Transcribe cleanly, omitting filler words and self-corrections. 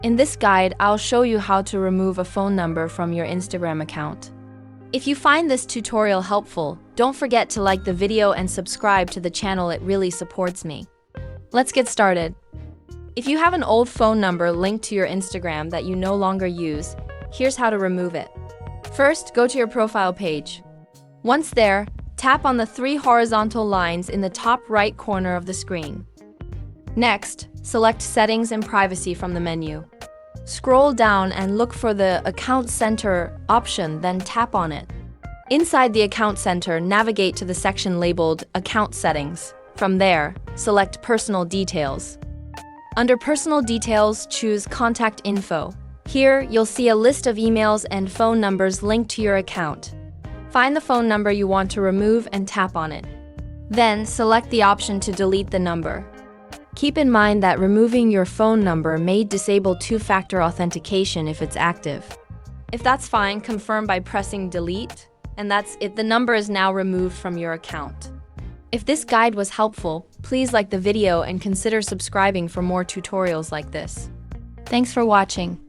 In this guide, I'll show you how to remove a phone number from your Instagram account. If you find this tutorial helpful, don't forget to like the video and subscribe to the channel, it really supports me. Let's get started. If you have an old phone number linked to your Instagram that you no longer use, here's how to remove it. First, go to your profile page. Once there, tap on the 3 horizontal lines in the top right corner of the screen. Next, select Settings and Privacy from the menu. Scroll down and look for the Account Center option, then tap on it. Inside the Account Center, navigate to the section labeled Account Settings. From there, select Personal Details. Under Personal Details, choose Contact Info. Here, you'll see a list of emails and phone numbers linked to your account. Find the phone number you want to remove and tap on it. Then, select the option to delete the number. Keep in mind that removing your phone number may disable two-factor authentication if it's active. If that's fine, confirm by pressing Delete, and that's it. The number is now removed from your account. If this guide was helpful, please like the video and consider subscribing for more tutorials like this. Thanks for watching.